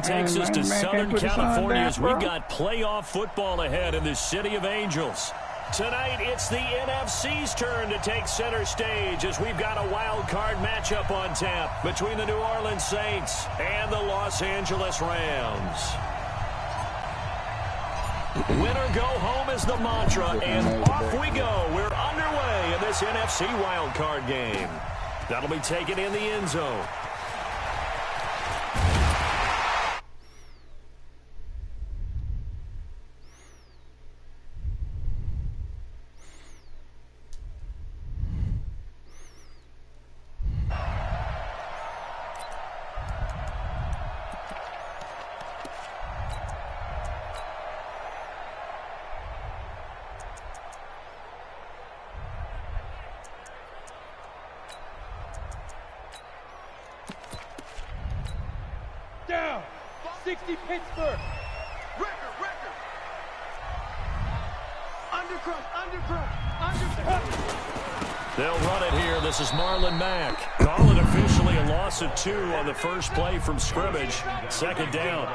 takes us to Southern California as we got playoff football ahead in the city of Angels. Tonight, it's the NFC's turn to take center stage as we've got a wild card matchup on tap between the New Orleans Saints and the Los Angeles Rams. Winner go home is the mantra, and off we go. We're underway in this NFC wild card game. That'll be taken in the end zone. Down. 60 Pittsburgh. Record. Undercross. They'll run it here. This is Marlon Mack. Call it officially a loss of 2 on the first play from scrimmage. Second down.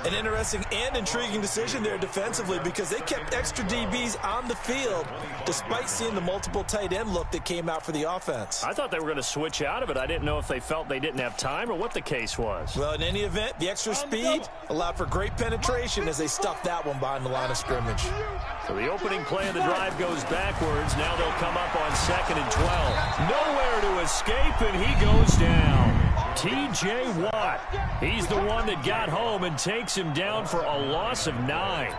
An interesting and intriguing decision there defensively because they kept extra DBs on the field despite seeing the multiple tight end look that came out for the offense. I thought they were going to switch out of it. I didn't know if they felt they didn't have time or what the case was. Well, in any event, the extra speed allowed for great penetration as they stuffed that one behind the line of scrimmage. So the opening play of the drive goes backwards. Now they'll come up on 2nd and 12. Nowhere to escape, and he goes down. T.J. Watt. He's the one that got home and takes him down for a loss of 9.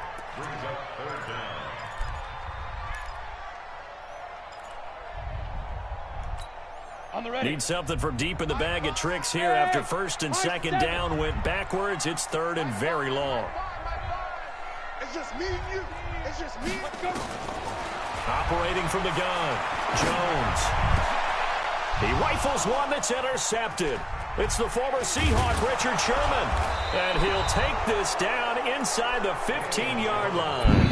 Need something from deep in the bag of tricks here after 1st and 2nd down went backwards. It's 3rd and very long. It's just me and you. It's just me. Let's go. Operating from the gun, Jones. He rifles one that's intercepted. It's the former Seahawk, Richard Sherman. And he'll take this down inside the 15-yard line.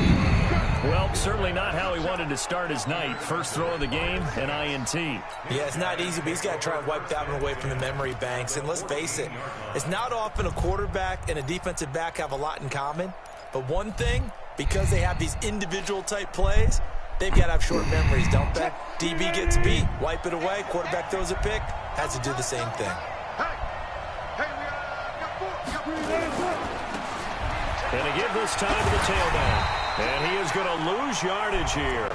Well, certainly not how he wanted to start his night. First throw of the game, an INT. Yeah, it's not easy, but he's got to try and wipe that one away from the memory banks. And let's face it, it's not often a quarterback and a defensive back have a lot in common. But one thing, because they have these individual-type plays, they've got to have short memories, don't they? DB gets beat, wipe it away, quarterback throws a pick, has to do the same thing. And to give this time to the tailback. And he is going to lose yardage here.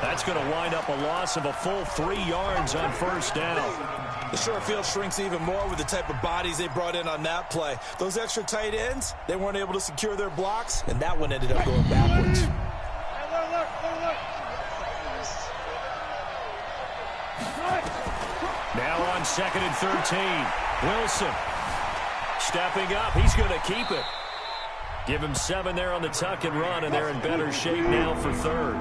That's going to wind up a loss of a full 3 yards on 1st down. The short field shrinks even more with the type of bodies they brought in on that play. Those extra tight ends, they weren't able to secure their blocks, and that one ended up going backwards. Now on 2nd and 13. Wilson stepping up. He's going to keep it. Give him 7 there on the tuck and run, and they're in better shape now for 3rd.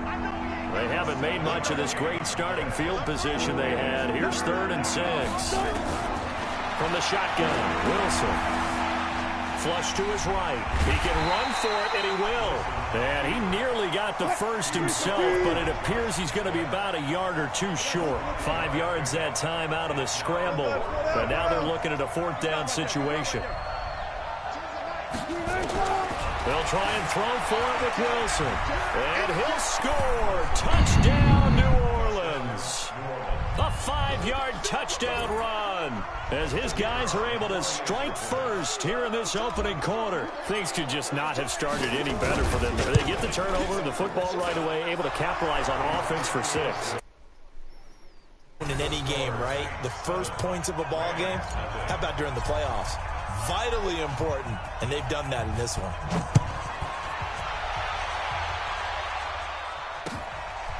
They haven't made much of this great starting field position they had. Here's 3rd and 6. From the shotgun, Wilson. Flush to his right. He can run for it, and he will. And he nearly got the first himself, but it appears he's going to be about a yard or 2 short. 5 yards that time out of the scramble. But now they're looking at a 4th down situation. They'll try and throw for it with Wilson. And he'll score. Touchdown, New Orleans. A 5-yard touchdown run as his guys are able to strike first here in this opening quarter. Things could just not have started any better for them. They get the turnover, the football right away, able to capitalize on offense for 6. In any game, right? The first points of a ball game, how about during the playoffs? Vitally important, and they've done that in this one.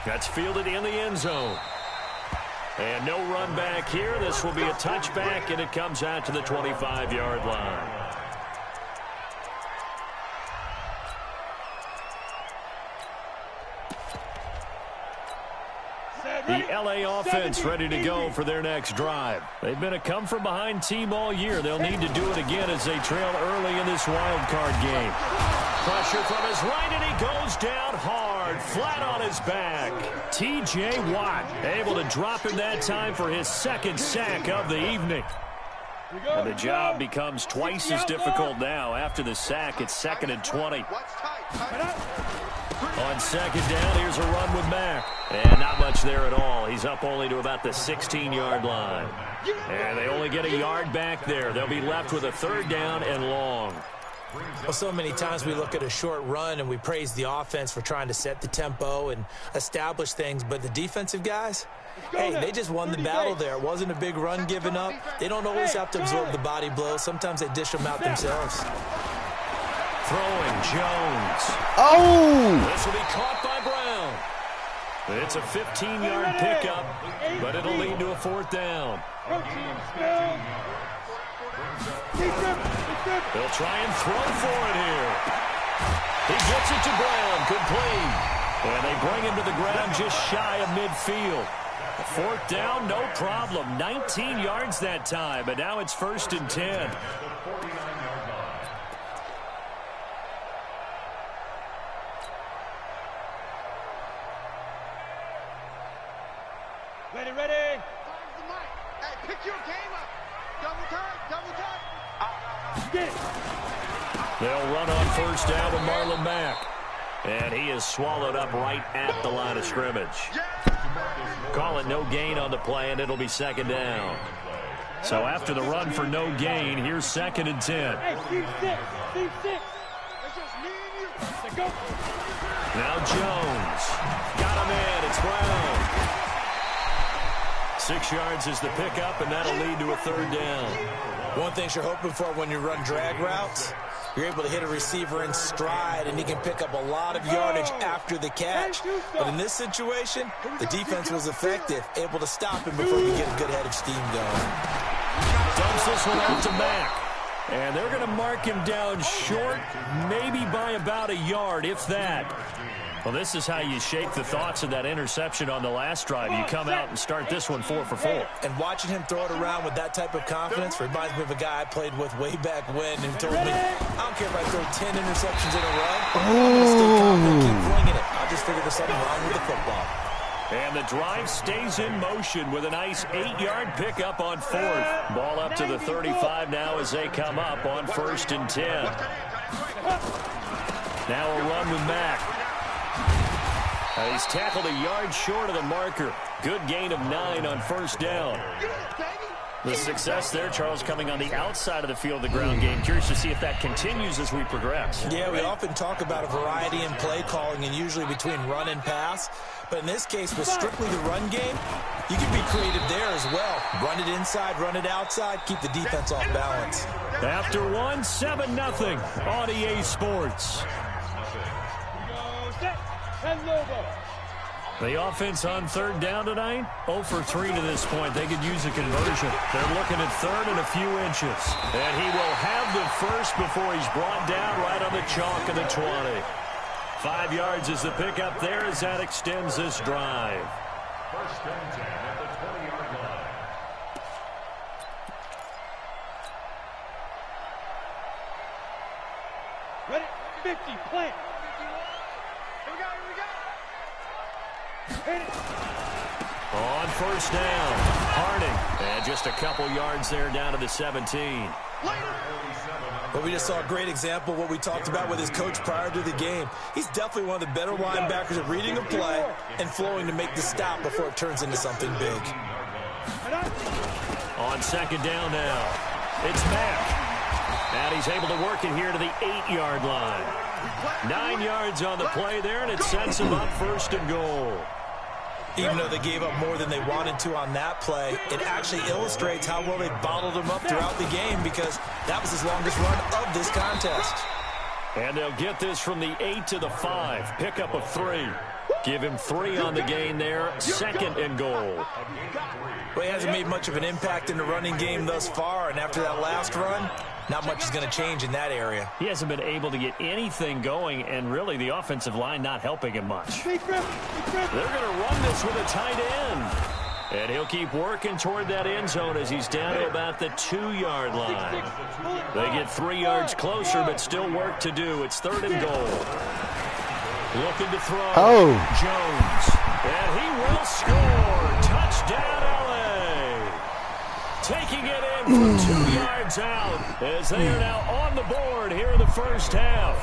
That's fielded in the end zone. And no run back here. This will be a touchback, and it comes out to the 25-yard line. The LA offense ready to go for their next drive. They've been a come-from-behind team all year. They'll need to do it again as they trail early in this wild card game. Pressure from his right, and he goes down hard, flat on his back. T.J. Watt able to drop him that time for his 2nd sack of the evening. And the job becomes twice as difficult now. After the sack, it's 2nd and 20. On 2nd down, here's a run with Mack. And not much there at all. He's up only to about the 16-yard line. And they only get a yard back there. They'll be left with a 3rd down and long. Well, so many times we look at a short run and we praise the offense for trying to set the tempo and establish things, but the defensive guys, hey, they just won the battle there. It wasn't a big run given up. They don't always have to absorb the body blows. Sometimes they dish them out themselves. Throwing, Jones. Oh! This will be caught by Brown. It's a 15-yard pickup, but it'll lead to a 4th down. They'll try and throw for it here. He gets it to Brown, complete. And they bring him to the ground just shy of midfield. 4th down, no problem. 19 yards that time, but now it's 1st and 10. Ready. Hey, pick your game up. Double time. They'll run on 1st down with Marlon Mack. And he is swallowed up right at the line of scrimmage. Call it no gain on the play, and it'll be 2nd down. So after the run for no gain, here's 2nd and 10. Now Jones. Got him in. It's Brown. 6 yards is the pickup, and that'll lead to a 3rd down. One thing you're hoping for when you run drag routes, you're able to hit a receiver in stride, and he can pick up a lot of yardage after the catch. But in this situation, the defense was effective, able to stop him before he could get a good head of steam going. Dumps this one out to Mack. And they're going to mark him down short, maybe by about a yard, if that. Well, this is how you shake the thoughts of that interception on the last drive. You come out and start this one 4 for 4. And watching him throw it around with that type of confidence reminds me of a guy I played with way back when who told me, I don't care if I throw 10 interceptions in a row, I'm going to stay confident, keep flinging it. I'll just figure there's something wrong with the football. And the drive stays in motion with a nice 8-yard pickup on 4th. Ball up to the 35 now as they come up on 1st and 10. Now a run with Mack. He's tackled a yard short of the marker. Good gain of 9 on 1st down. The success there, Charles, coming on the outside of the field, the ground game. Curious to see if that continues as we progress. Yeah, we often talk about a variety in play calling and usually between run and pass. But in this case, with strictly the run game, you can be creative there as well. Run it inside, run it outside, keep the defense off balance. After 1, 7-0 on EA Sports. The offense on 3rd down tonight, 0 for 3 to this point. They could use a conversion. They're looking at 3rd and a few inches. And he will have the first before he's brought down right on the chalk of the 20. 5 yards is the pickup there as that extends this drive. 1st and 10 at the 20-yard line. Ready, 50, plant. On 1st down, Harding. And just a couple yards there down to the 17. But we just saw a great example of what we talked about with his coach prior to the game. He's definitely one of the better linebackers at reading a play and flowing to make the stop before it turns into something big. On 2nd down now, it's Mack. And he's able to work it here to the 8-yard line. 9 yards on the play there, and it sets him up 1st and goal. Even though they gave up more than they wanted to on that play, it actually illustrates how well they bottled him up throughout the game because that was his longest run of this contest. And they'll get this from the 8 to the 5. Pickup of 3. Give him 3 on the gain there. 2nd and goal. Well, he hasn't made much of an impact in the running game thus far, and after that last run, not much is going to change in that area. He hasn't been able to get anything going, and really the offensive line not helping him much. They're going to run this with a tight end. And he'll keep working toward that end zone as he's down to about the 2-yard line. They get 3 yards closer, but still work to do. It's 3rd and goal. Looking to throw. Jones. And he will score. Touchdown, L.A. taking it in from 2 yards out as they are now on the board here in the first half.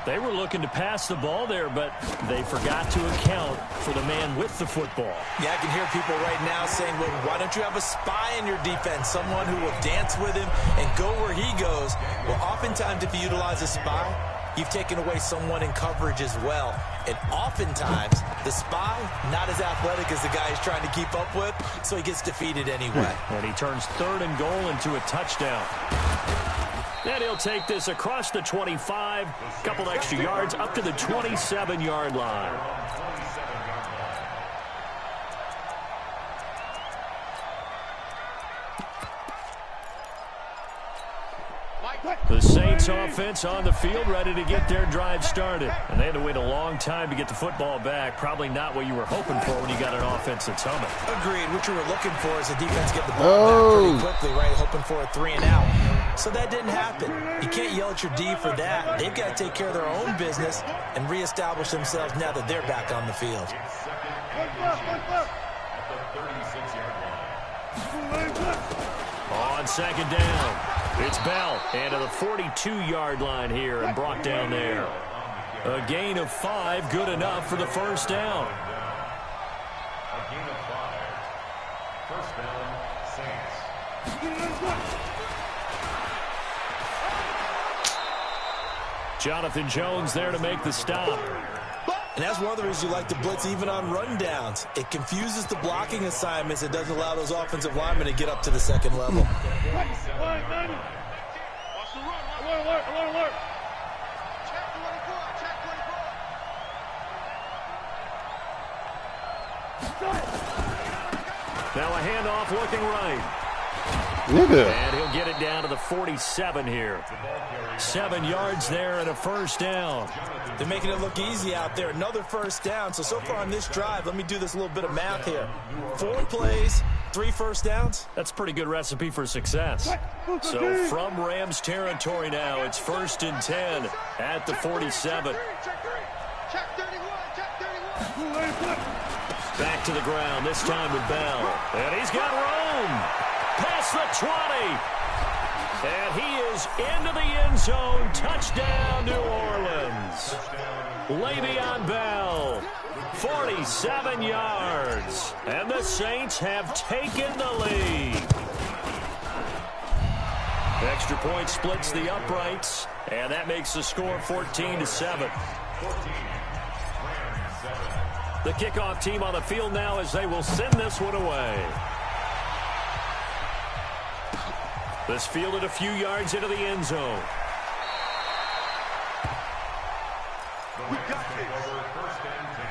They were looking to pass the ball there, but they forgot to account for the man with the football. Yeah, I can hear people right now saying, well, why don't you have a spy in your defense, someone who will dance with him and go where he goes? Well, oftentimes if you utilize a spy, you've taken away someone in coverage as well. And oftentimes, the spy, not as athletic as the guy he's trying to keep up with, so he gets defeated anyway. And he turns 3rd and goal into a touchdown. And he'll take this across the 25, couple extra yards up to the 27-yard line. The Saints offense on the field, ready to get their drive started. And they had to wait a long time to get the football back. Probably not what you were hoping for when you got an offense that's humming. Agreed. What you were looking for is the defense get the ball back pretty quickly, right? Hoping for a 3 and out. So that didn't happen. You can't yell at your D for that. They've got to take care of their own business and reestablish themselves now that they're back on the field. On 2nd down, it's Bell, and to the 42-yard line here and brought down there. A gain of 5, good enough for the first down. A gain of 5. First down, Saints. Jonathan Jones there to make the stop. And that's one of the reasons you like to blitz even on rundowns. It confuses the blocking assignments. It doesn't allow those offensive linemen to get up to the second level. Watch the run. Alert. Check 24. Now a handoff looking right. Nigga. And he'll get it down to the 47 here. 7 yards there and a first down. They're making it look easy out there. Another first down. So far on this drive, let me do this little bit of math here. 4 plays, 3 first downs. That's a pretty good recipe for success. So from Rams territory now, it's 1st and 10 at the 47. Check 31. Back to the ground, this time with Bell. And he's got room. Past the 20. And he is into the end zone. Touchdown, New Orleans. Le'Veon Bell, 47 yards. And the Saints have taken the lead. Extra point splits the uprights. And that makes the score 14-7. The kickoff team on the field now as they will send this one away. This fielded a few yards into the end zone. We got this. Over 1st and 10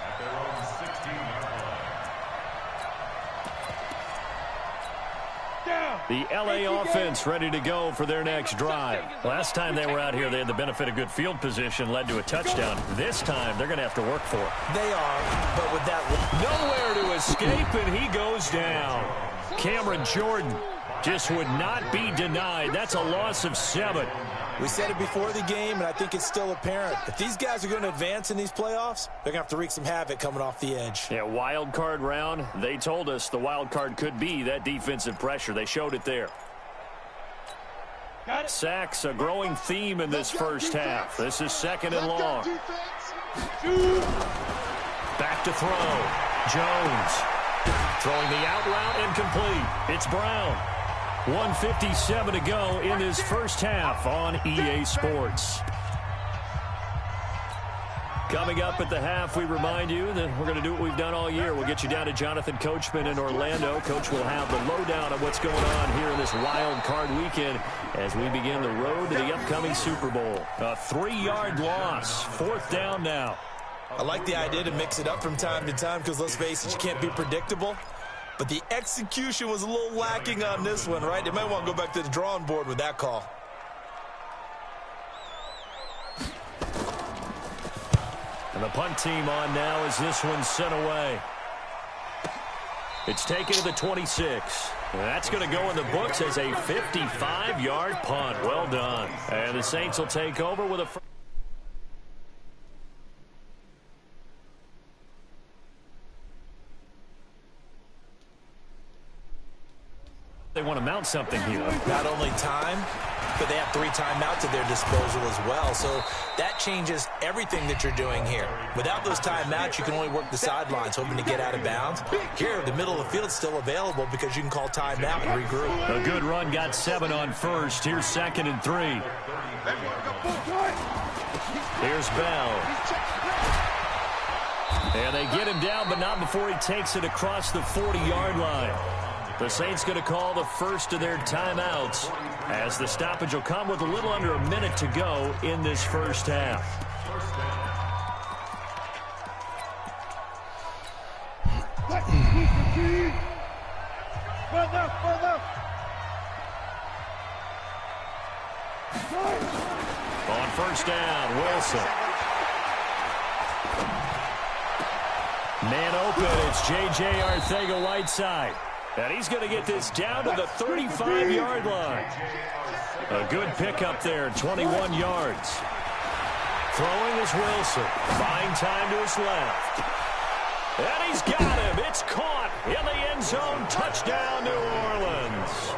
at their own 16-yard line. The LA offense ready to go for their next drive. Last time they were out here, they had the benefit of good field position, led to a touchdown. This time, they're going to have to work for it. They are, but with that... Nowhere to escape, and he goes down. Cameron Jordan just would not be denied. That's a loss of 7. We said it before the game, and I think it's still apparent. If these guys are going to advance in these playoffs, they're going to have to wreak some havoc coming off the edge. Yeah, wild card round. They told us the wild card could be that defensive pressure. They showed it there. Sacks, a growing theme in this first half. This is 2nd and long. Back to throw. Jones throwing the out route incomplete. It's Brown. 1:57 to go in this first half on EA Sports. Coming up at the half, we remind you that we're going to do what we've done all year. We'll get you down to Jonathan Coachman in Orlando. Coach will have the lowdown of what's going on here in this wild card weekend as we begin the road to the upcoming Super Bowl. A 3-yard loss. 4th down now. I like the idea to mix it up from time to time because, let's face it, you can't be predictable. But the execution was a little lacking on this one, right? They might want to go back to the drawing board with that call. And the punt team on now as this one's sent away. It's taken to the 26. And that's going to go in the books as a 55-yard punt. Well done. And the Saints will take over with a... mount something here. Not only time, but they have 3 timeouts at their disposal as well. So that changes everything that you're doing here. Without those timeouts, you can only work the sidelines, hoping to get out of bounds. Here, the middle of the field's still available because you can call timeout and regroup. A good run got 7 on first. Here's 2nd and 3. Here's Bell. And they get him down, but not before he takes it across the 40-yard line. The Saints going to call the first of their timeouts as the stoppage will come with a little under a minute to go in this first half. On first down, Wilson. Man open, it's J.J. Arcega-Whiteside. And he's going to get this down to the 35-yard line. A good pickup there, 21 yards. Throwing is Wilson. Buying time to his left. And he's got him. It's caught in the end zone. Touchdown, New Orleans.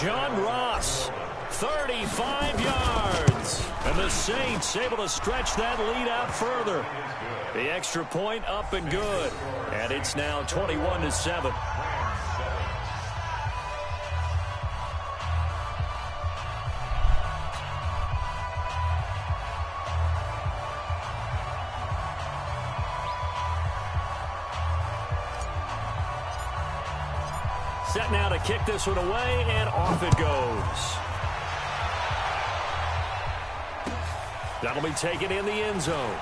John Ross, 35 yards. And the Saints able to stretch that lead out further. The extra point up and good. And it's now 21-7. Set now to kick this one away, and off it goes. That'll be taken in the end zone.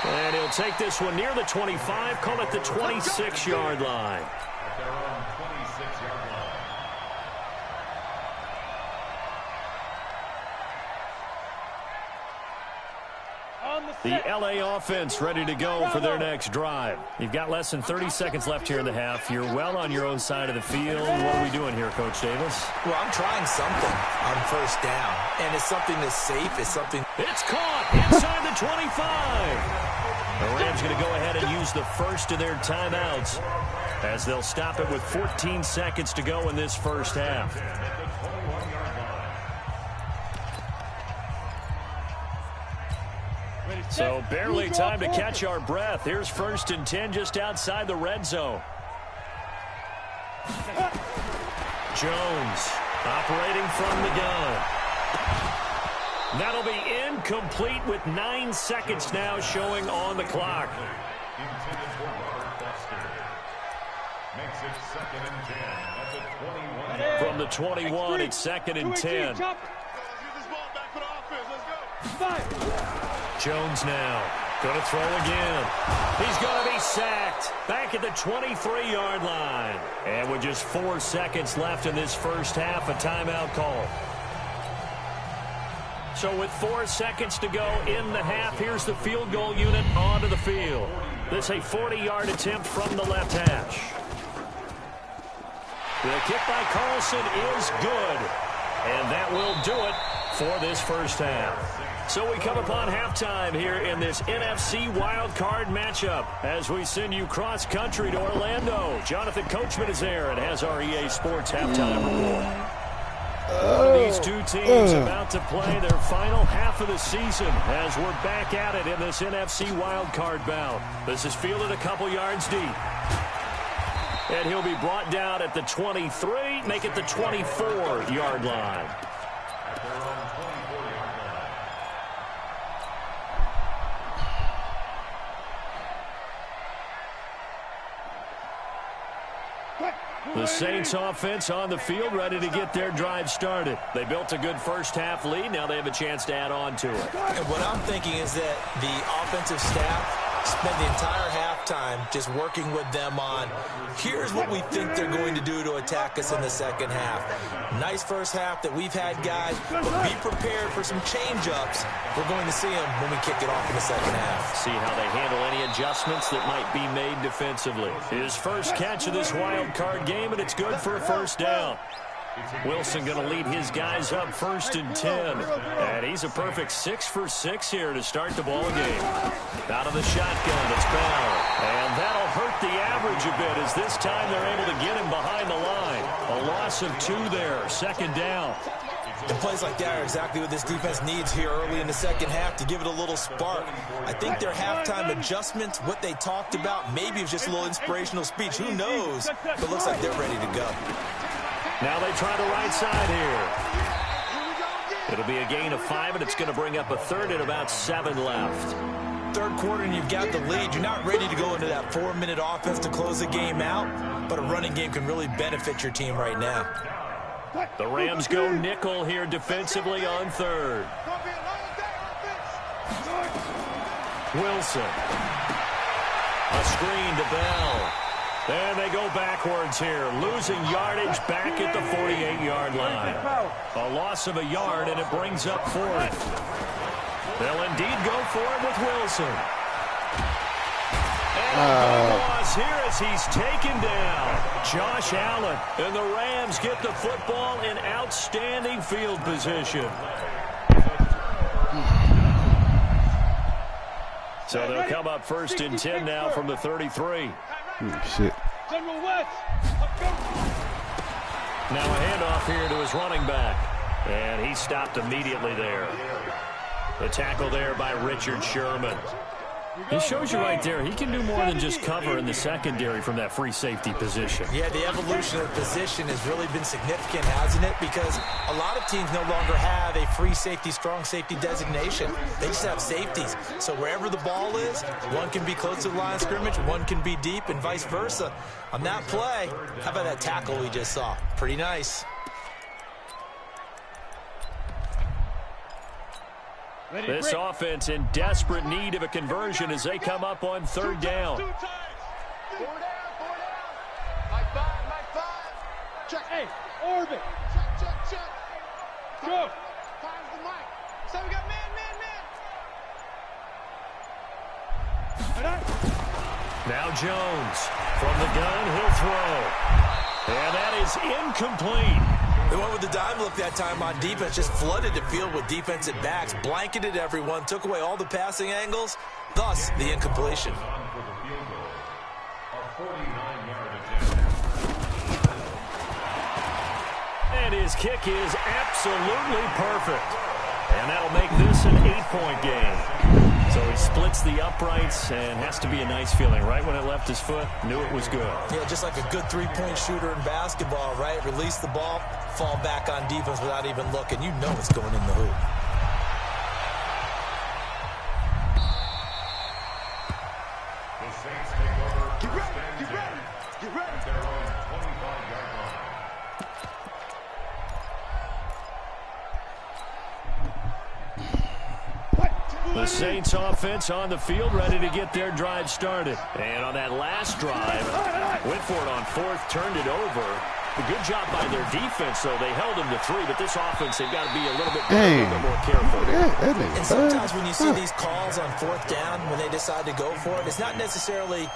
And he'll take this one near the 25, call it the 26-yard line. At their own 26-yard line. The L.A. offense ready to go for their next drive. You've got less than 30 seconds left here in the half. You're well on your own side of the field. What are we doing here, Coach Davis? Well, I'm trying something on first down, and it's something that's safe. It's something. It's caught inside the 25. The Rams going to go ahead and use the first of their timeouts as they'll stop it with 14 seconds to go in this first half. So barely time to catch our breath. Here's 1st and 10 just outside the red zone. Jones operating from the gun. That'll be incomplete with 9 seconds now showing on the clock. Intended for Robert Foster. Makes it 2nd and 10 at the 21. From the 21, it's 2nd and 10. Let's get this ball back for the offense. Let's go. Jones now going to throw again. He's going to be sacked back at the 23-yard line. And with just 4 seconds left in this first half, a timeout call. So with 4 seconds to go in the half, here's the field goal unit onto the field. This a 40-yard attempt from the left hash. The kick by Carlson is good. And that will do it for this first half. So we come upon halftime here in this NFC wildcard matchup as we send you cross-country to Orlando. Jonathan Coachman is there and has our EA Sports halftime report. One of these two teams about to play their final half of the season as we're back at it in this NFC wildcard bout. This is fielded a couple yards deep. And he'll be brought down at the 23, make it the 24-yard line. At their own 24-yard line. The Saints offense on the field ready to get their drive started. They built a good first half lead. Now they have a chance to add on to it. And what I'm thinking is that the offensive staff spent the entire halftime just working with them on here's what we think they're going to do to attack us in the second half. Nice first half that we've had, guys, but be prepared for some change-ups. We're going to see them when we kick it off in the second half. See how they handle any adjustments that might be made defensively. His first catch of this wild card game, and it's good for a first down. Wilson going to lead his guys up 1st and 10. And he's a perfect 6 for 6 here to start the ball game. Out of the shotgun, it's Bell. And that'll hurt the average a bit as this time they're able to get him behind the line. A loss of 2 there, 2nd down. And plays like that are exactly what this defense needs here early in the second half to give it a little spark. I think their halftime adjustments, what they talked about, maybe it was just a little inspirational speech. Who knows? But it looks like they're ready to go. Now they try the right side here. It'll be a gain of 5, and it's going to bring up a 3rd and about 7 left. 3rd quarter, and you've got the lead. You're not ready to go into that 4-minute offense to close the game out, but a running game can really benefit your team right now. The Rams go nickel here defensively on 3rd. Wilson. A screen to Bell. And they go backwards here, losing yardage back at the 48-yard line. A loss of a yard, and it brings up 4th. They'll indeed go for it with Wilson. And a loss here as he's taken down. Josh Allen, and the Rams get the football in outstanding field position. So they'll come up 1st and 10 now from the 33. Shit. Now a handoff here to his running back. And he stopped immediately there. The tackle there by Richard Sherman. He shows you right there, he can do more than just cover in the secondary from that free safety position. Yeah, the evolution of the position has really been significant, hasn't it? Because a lot of teams no longer have a free safety, strong safety designation. They just have safeties. So wherever the ball is, one can be close to the line of scrimmage, one can be deep, and vice versa. On that play, how about that tackle we just saw? Pretty nice. This offense in desperate need of a conversion as they come up on 3rd down. 4 down. Mike 5. Check. Hey, orbit. Check. Go. Fire's the mic. So we got man. Now Jones from the gun, he'll throw. And that is incomplete. They went with the dime look that time on defense, just flooded the field with defensive backs, blanketed everyone, took away all the passing angles, thus the incompletion. And his kick is absolutely perfect. And that'll make this an 8-point game. So he splits the uprights and has to be a nice feeling. Right when it left his foot, knew it was good. Yeah, just like a good 3-point shooter in basketball, right? Release the ball, fall back on defense without even looking. You know it's going in the hoop. The Saints take over. Get ready. At their own 25-yard line. The Saints offense on the field, ready to get their drive started. And on that last drive, went for it on 4th, turned it over. A good job by their defense, though. They held them to 3, but this offense, they've got to be a little bit more careful. And sometimes when you see these calls on 4th down, when they decide to go for it, it's not necessarily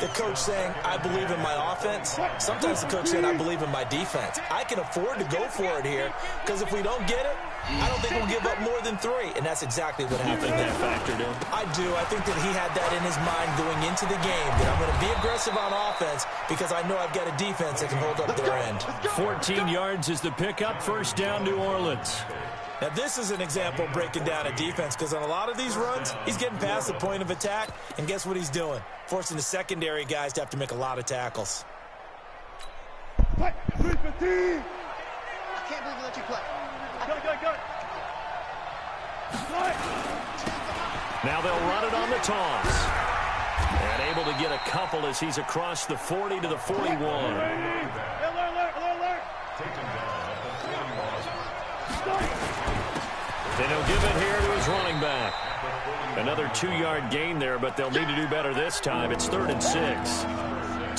the coach saying, I believe in my offense. Sometimes the coach saying, I believe in my defense. I can afford to go for it here, because if we don't get it, I don't think we'll give up more than 3. And that's exactly what happened. You think that factored in? I do. I think that he had that in his mind going into the game, that I'm going to be aggressive on offense because I know I've got a defense that can hold up their end. 14 yards is the pickup, 1st down, New Orleans. Now, this is an example of breaking down a defense, because on a lot of these runs, he's getting past the point of attack, and guess what he's doing? Forcing the secondary guys to have to make a lot of tackles. I can't believe they let you play. Now they'll run it on the toss. And able to get a couple as he's across the 40 to the 41. Then he'll give it here to his running back. Another 2-yard gain there, but they'll need to do better this time. It's 3rd and 6.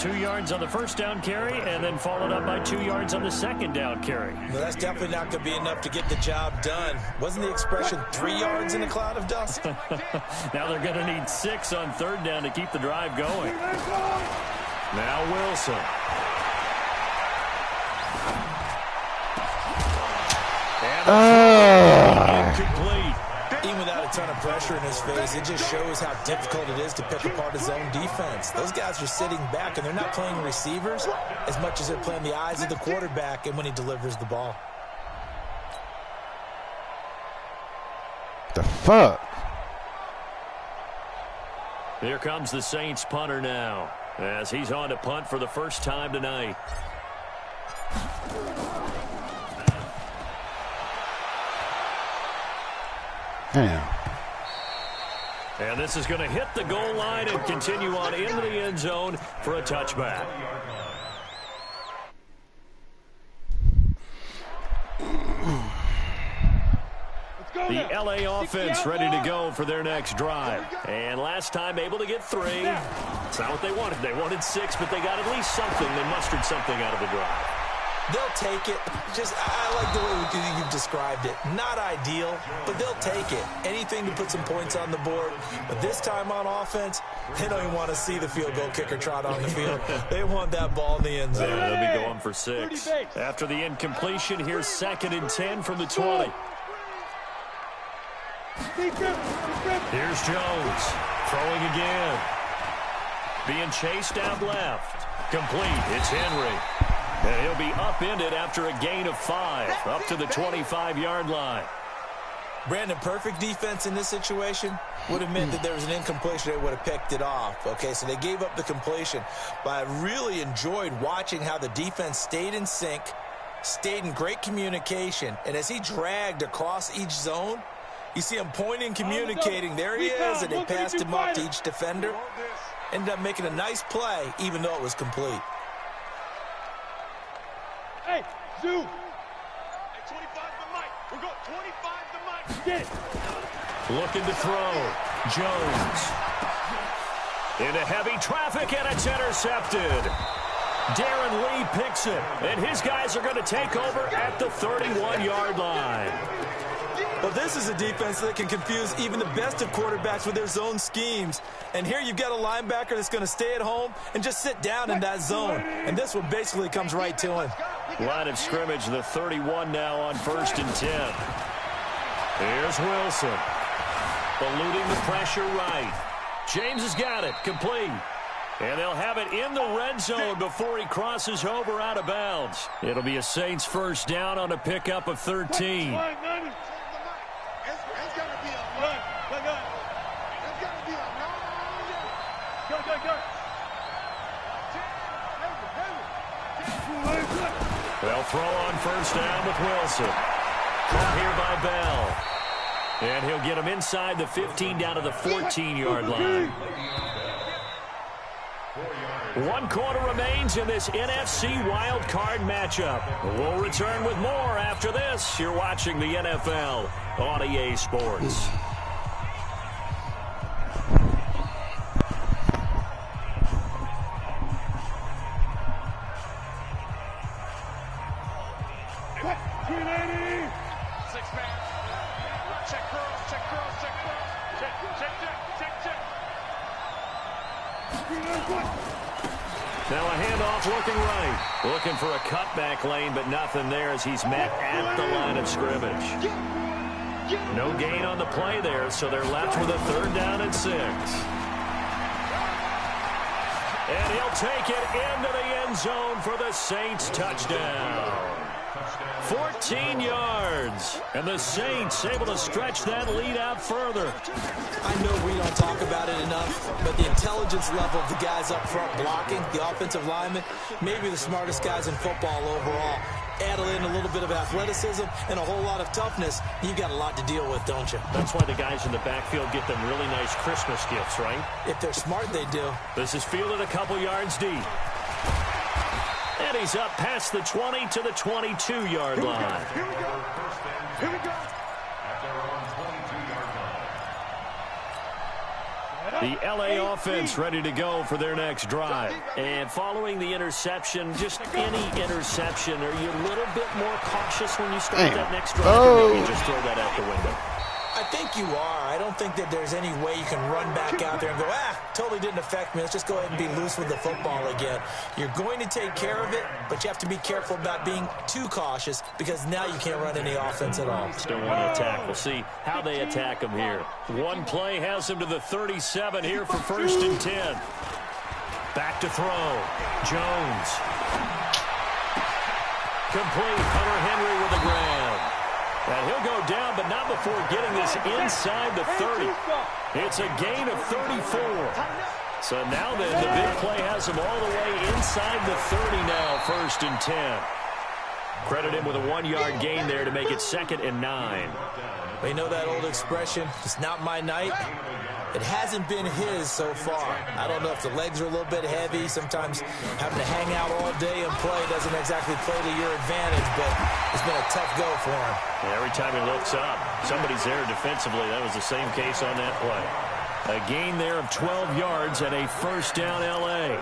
2 yards on the 1st down carry, and then followed up by 2 yards on the 2nd down carry. Well, that's definitely not going to be enough to get the job done. Wasn't the expression 3 yards in a cloud of dust? Now they're going to need 6 on 3rd down to keep the drive going. Now Wilson. Incomplete. Even without a ton of pressure in his face, it just shows how difficult it is to pick apart his own defense. Those guys are sitting back, and they're not playing receivers as much as they're playing the eyes of the quarterback and when he delivers the ball. The fuck? Here comes the Saints punter now, as he's on to punt for the first time tonight. Damn. And this is going to hit the goal line and continue on into the end zone for a touchback. The LA offense ready to go for their next drive. And last time able to get 3. It's not what they wanted. They wanted 6, but they got at least something. They mustered something out of the drive. They'll take it. I like the way you've described it. Not ideal, but they'll take it. Anything to put some points on the board. But this time on offense, they don't even want to see the field goal kicker trot on the field. They want that ball in the end zone. They'll be going for 6. After the incompletion, here's 2nd and 10 from the 20. Here's Jones. Throwing again. Being chased out left. Complete. It's Henry. And he'll be upended after a gain of 5. Up to the 25-yard line. Brandon, perfect defense in this situation would have meant that there was an incompletion. They would have picked it off. Okay, so they gave up the completion. But I really enjoyed watching how the defense stayed in sync, stayed in great communication. And as he dragged across each zone, you see him pointing, communicating. There he is, and they passed him up to each defender. Ended up making a nice play, even though it was complete. Hey, Zoo. Hey, 25 the mic. We're going 25 the mic. Get it. Looking to throw. Jones. Into heavy traffic, and it's intercepted. Darren Lee picks it, and his guys are going to take over at the 31-yard line. Well, this is a defense that can confuse even the best of quarterbacks with their zone schemes. And here you've got a linebacker that's going to stay at home and just sit down in that zone. And this one basically comes right to him. Line of scrimmage, the 31 now on 1st and 10. Here's Wilson. Eluding the pressure right. James has got it. Complete. And they'll have it in the red zone before he crosses over out of bounds. It'll be a Saints first down on a pickup of 13. They'll throw on first down with Wilson. Caught here by Bell. And he'll get him inside the 15 down to the 14-yard line. 1 quarter remains in this NFC wildcard matchup. We'll return with more after this. You're watching the NFL on EA Sports. Now a handoff looking right. Looking for a cutback lane, but nothing there as he's met at the line of scrimmage. No gain on the play there, so they're left with a 3rd down and 6. And he'll take it into the end zone for the Saints touchdown. 14 yards. And the Saints able to stretch that lead out further. I know we don't talk about it enough, but the intelligence level of the guys up front blocking, the offensive linemen, maybe the smartest guys in football overall. Add in a little bit of athleticism and a whole lot of toughness, you've got a lot to deal with, don't you? That's why the guys in the backfield get them really nice Christmas gifts, right? If they're smart, they do. This is fielded a couple yards deep. And he's up past the 20 to the 22-yard line. Here we go. Here we go. At their own 22-yard line. The LA offense ready to go for their next drive. And following the interception, just any interception, are you a little bit more cautious when you start that next drive? Or you just throw that out the window? I think you are. I don't think that there's any way you can run back out there and go, totally didn't affect me. Let's just go ahead and be loose with the football again. You're going to take care of it, but you have to be careful about being too cautious because now you can't run any offense at all. Still want to attack. We'll see how they attack him here. One play has him to the 37 here for 1st and 10. Back to throw. Jones. Complete. Hunter Henry with the grab. And he'll go down, but not before getting this inside the 30. It's a gain of 34. So now then, the big play has him all the way inside the 30 now, 1st and 10. Credit him with a 1-yard gain there to make it 2nd and 9. They know that old expression, it's not my night. It hasn't been his so far. I don't know if the legs are a little bit heavy. Sometimes having to hang out all day and play doesn't exactly play to your advantage, but it's been a tough go for him. Yeah, every time he looks up, somebody's there defensively. That was the same case on that play. A gain there of 12 yards and a 1st down L.A.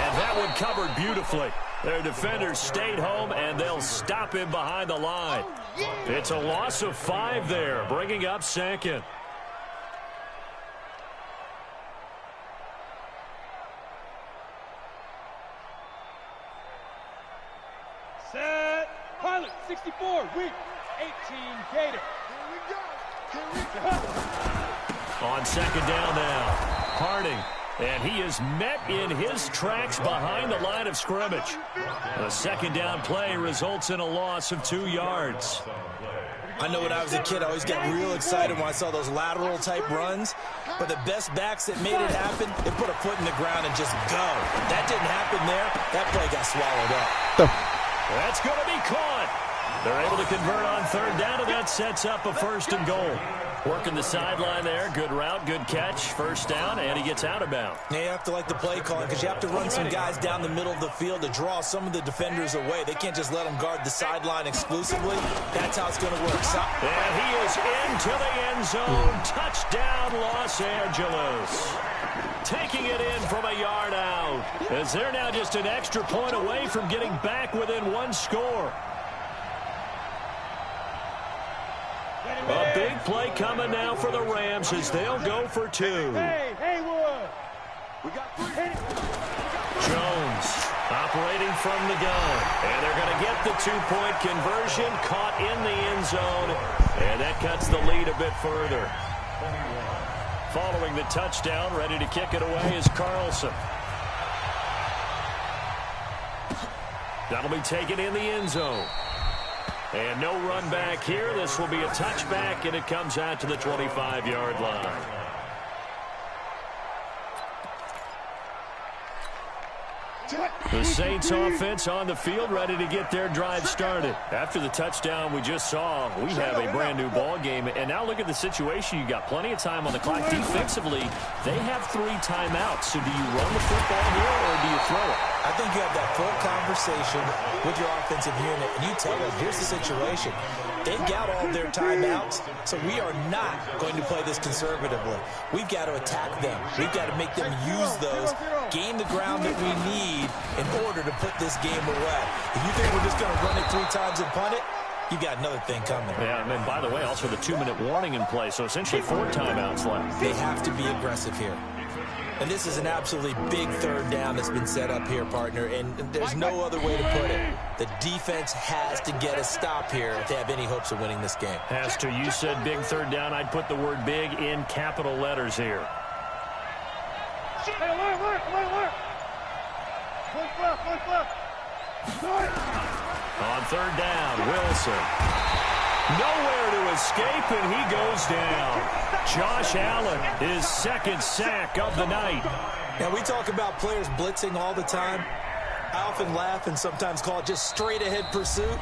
And that one covered beautifully. Their defenders stayed home, and they'll stop him behind the line. It's a loss of 5 there, bringing up 2nd. Set. Pilot, 64, weak, 18, Gator. Here we go. On 2nd down now, Harding. And he is met in his tracks behind the line of scrimmage. The 2nd down play results in a loss of 2 yards. I know when I was a kid, I always got real excited when I saw those lateral-type runs. But the best backs that made it happen, they put a foot in the ground and just go. That didn't happen there. That play got swallowed up. That's going to be caught. They're able to convert on 3rd down, and that sets up a 1st and goal. Working the sideline there. Good route, good catch. 1st down, and he gets out of bounds. Yeah, you have to like the play calling because you have to run some guys down the middle of the field to draw some of the defenders away. They can't just let them guard the sideline exclusively. That's how it's going to work. And he is into the end zone. Touchdown, Los Angeles. Taking it in from a yard out. As they're now just an extra point away from getting back within 1 score. A big play coming now for the Rams as they'll go for 2. Hey, Haywood. Jones operating from the gun. And they're going to get the 2-point conversion. Caught in the end zone. And that cuts the lead a bit further. Following the touchdown, ready to kick it away is Carlson. That'll be taken in the end zone. And no run back here. This will be a touchback, and it comes out to the 25-yard line. The Saints offense on the field, ready to get their drive started. After the touchdown we just saw, we have a brand new ball game. And now look at the situation. You got plenty of time on the clock. Defensively, they have 3 timeouts. So do you run the football here or do you throw it? I think you have that full conversation with your offensive unit, and you tell them, here's the situation. They've got all their timeouts, so we are not going to play this conservatively. We've got to attack them. We've got to make them use those, gain the ground that we need in order to put this game away. If you think we're just going to run it 3 times and punt it, you got another thing coming. Yeah, and by the way, also the 2-minute warning in play, so essentially 4 timeouts left. They have to be aggressive here. And this is an absolutely big 3rd down that's been set up here, partner, and there's no other way to put it. The defense has to get a stop here if they have any hopes of winning this game. Has to. You said big 3rd down. I'd put the word big in capital letters here. Hey, alert. One left. On 3rd down, Wilson. Nowhere to escape, and he goes down. Josh Allen, his 2nd sack of the night. Now, we talk about players blitzing all the time. I often laugh and sometimes call it just straight-ahead pursuit.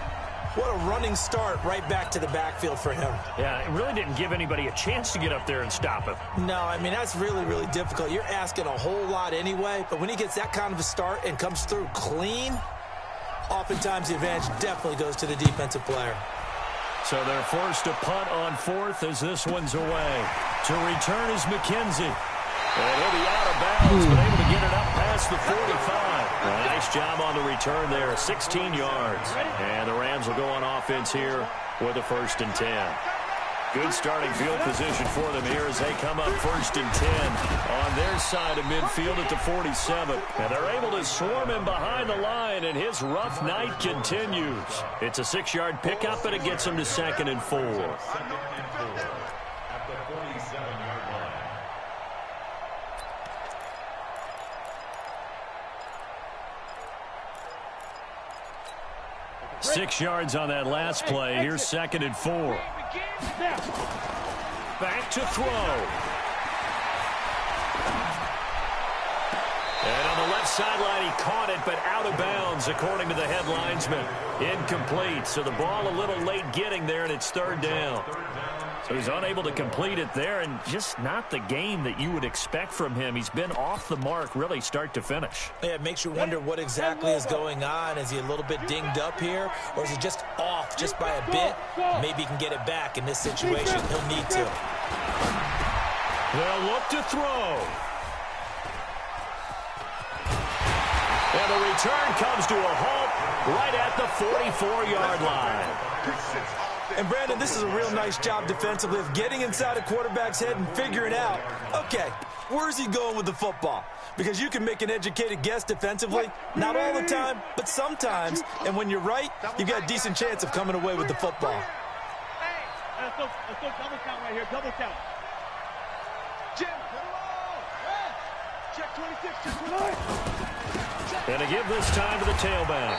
What a running start right back to the backfield for him. Yeah, it really didn't give anybody a chance to get up there and stop him. No, I mean, that's really, really difficult. You're asking a whole lot anyway, but when he gets that kind of a start and comes through clean, oftentimes the advantage definitely goes to the defensive player. So they're forced to punt on 4th as this one's away. To return is McKenzie. And he'll be out of bounds, but able to get it up past past the 45. A nice job on the return there, 16 yards. And the Rams will go on offense here with a 1st and 10. Good starting field position for them here as they come up 1st and 10 on their side of midfield at the 47. And they're able to swarm him behind the line, and his rough night continues. It's a 6-yard pickup, and it gets him to 2nd and 4. At the 47-yard line. 6 yards on that last play. Here's 2nd and 4. Back to throw. And on the left sideline, he caught it, but out of bounds, according to the head linesman. Incomplete. So the ball a little late getting there, and it's 3rd down. So he's unable to complete it there, and just not the game that you would expect from him. He's been off the mark, really, start to finish. Yeah, it makes you wonder what exactly is going on. Is he a little bit dinged up here, or is he just off just by a bit? Maybe he can get it back in this situation. He'll need to. They'll look to throw. And the return comes to a halt right at the 44-yard line. And, Brandon, this is a real nice job defensively of getting inside a quarterback's head and figuring out, okay, where's he going with the football? Because you can make an educated guess defensively, not all the time, but sometimes. And when you're right, you've got a decent chance of coming away with the football. Hey, let's go double count right here, double count. Jim, check 26, check 29. And to give this time to the tailback.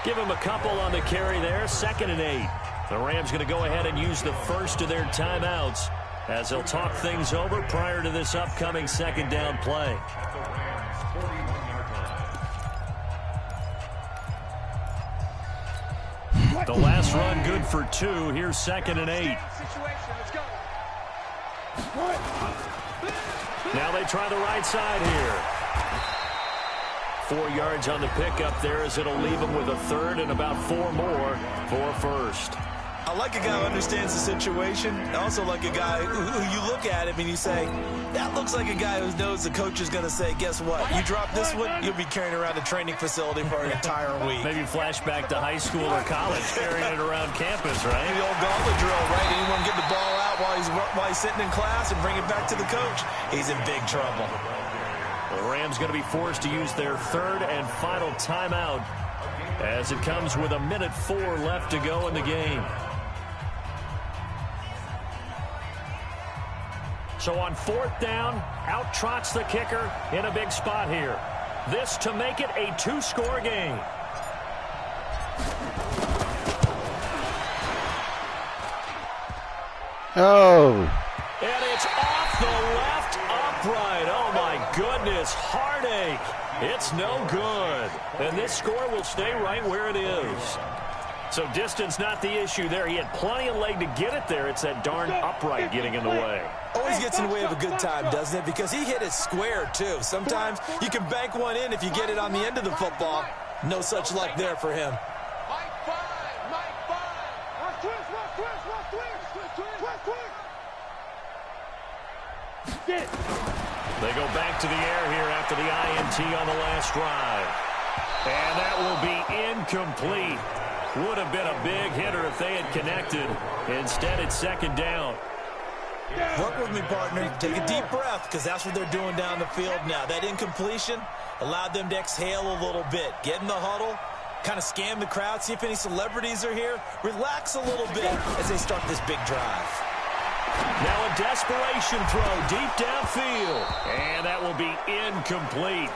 Give him a couple on the carry there, 2nd and 8. The Rams going to go ahead and use the first of their timeouts as they'll talk things over prior to this upcoming 2nd down play. The last run good for 2. Here's 2nd and 8. Now they try the right side here. 4 yards on the pickup there as it'll leave him with a 3rd and about 4 more for 1st. I like a guy who understands the situation. I also like a guy who you look at him and you say, that looks like a guy who knows the coach is going to say, guess what? You drop this one, you'll be carrying around a training facility for an entire week. Maybe flashback to high school or college, carrying it around campus, right? The old gauntlet drill, right? Anyone get the ball out while he's sitting in class and bring it back to the coach? He's in big trouble. The Rams going to be forced to use their 3rd and final timeout as it comes with 1:04 left to go in the game. So on 4th down, out trots the kicker in a big spot here. This to make it a 2-score game. Oh. And it's off the left upright. Oh, my goodness. Heartache. It's no good. And this score will stay right where it is. So distance not the issue there. He had plenty of leg to get it there. It's that darn upright getting in the way. Always gets in the way of a good time, doesn't it? Because he hit it square, too. Sometimes you can bank one in if you get it on the end of the football. No such luck there for him. Mike 5. Watch twist. Get it. They go back to the air here after the INT on the last drive. And that will be incomplete. Would have been a big hitter if they had connected. Instead, it's 2nd down. Work with me, partner. Take a deep breath, because that's what they're doing down the field now. That incompletion allowed them to exhale a little bit. Get in the huddle, kind of scan the crowd, see if any celebrities are here. Relax a little bit as they start this big drive. Now a desperation throw deep downfield. And that will be incomplete.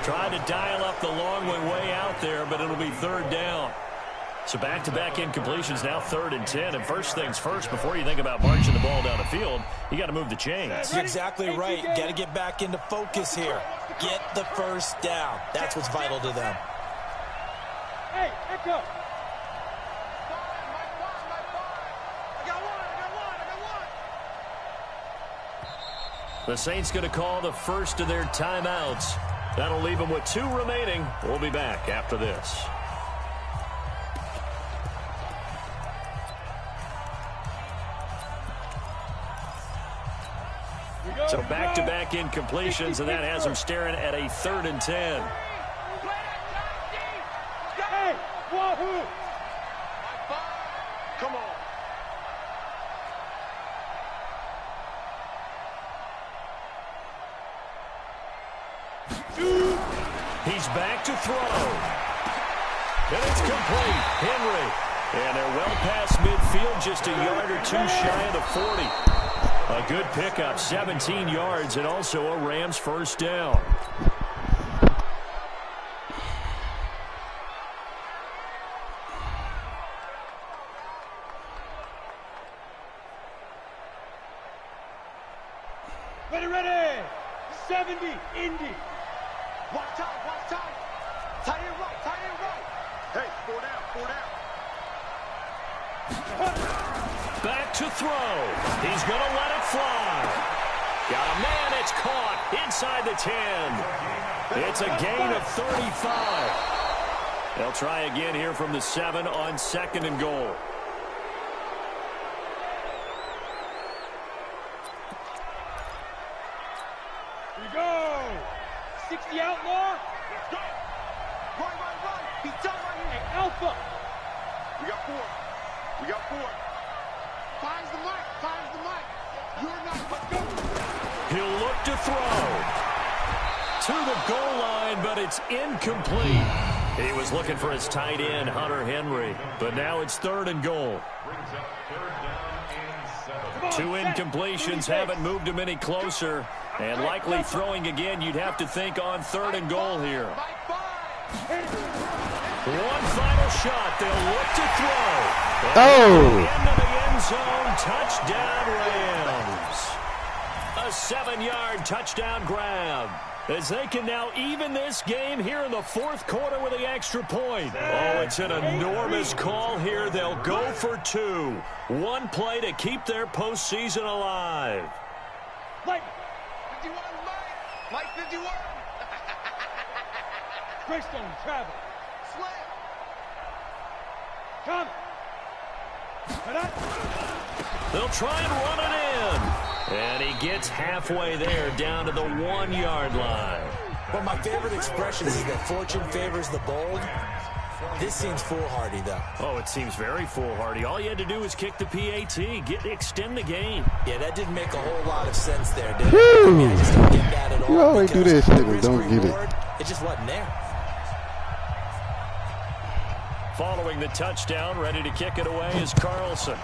Tried to dial up the long way out there, but it'll be 3rd down. So back-to-back incompletions, now 3rd and 10. And first things first, before you think about marching the ball down the field, you got to move the chains. You're exactly right. Got to get back into focus here. Get the 1st down. That's what's vital to them. Hey, echo. The Saints going to call the first of their timeouts. That'll leave them with 2 remaining. We'll be back after this. So back-to-back incompletions, and that has them staring at a 3rd and 10. Hey, wahoo! Come on. He's back to throw. And it's complete. Henry. And they're well past midfield, just a yard or 2 shy of the 40. A good pickup, 17 yards, and also a Rams first down. Ready. 70, Indy. Watch time. Tight end right. Hey, 4 down. Back to throw. He's going to let it fly. Got a man. It's caught inside the 10. It's a gain of 35. They'll try again here from the 7 on 2nd and goal. Here we go. 60 outlaw. Let's go. Run. Be done right here. Hey, Alpha. We got 4. Finds the mic. You're not. Let's go. He'll look to throw. To the goal line, but it's incomplete. He was looking for his tight end, Hunter Henry. But now it's 3rd and goal. Brings up 3rd down and 7. 2 incompletions haven't moved him any closer. And likely throwing again, you'd have to think on 3rd and goal here. One final shot. They'll look to throw. Oh! Into the end zone. Touchdown, Rams. A 7-yard touchdown grab. As they can now even this game here in the 4th quarter with the extra point. Oh, it's an enormous call here. They'll go for 2. One play to keep their postseason alive. Mike, 51, Mike 51. Greystone, travel. Slam. Come. They'll try and run it in. And he gets halfway there, down to the 1-yard line. But my favorite expression is that fortune favors the bold. This seems foolhardy, though. Oh, it seems very foolhardy. All you had to do was kick the PAT, extend the game. Yeah, that didn't make a whole lot of sense there, did it? I mean, I just don't get that at all. You always do this shit and don't get it. It just wasn't there. Following the touchdown, ready to kick it away is Carlson.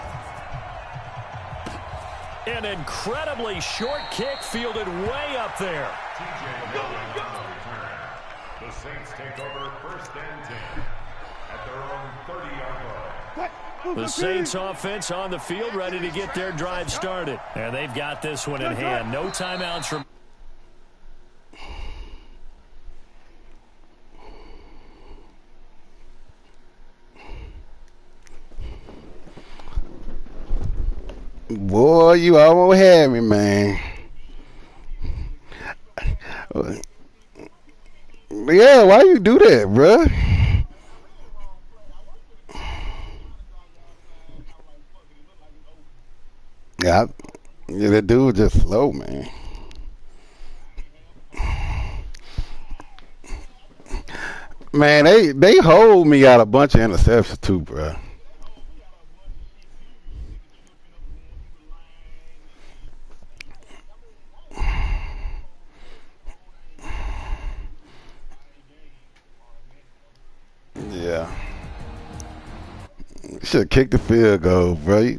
An incredibly short kick fielded way up there. The Saints take over 1st and 10 at their own 30-yard line. The Saints offense on the field, ready to get their drive started. And they've got this one in hand. No timeouts from... Boy, you almost had me, man. Yeah, why you do that, bruh? Yeah, that dude was just slow, man. Man, they hold me out a bunch of interceptions too, bruh. Yeah. Should have kicked the field goal, bro.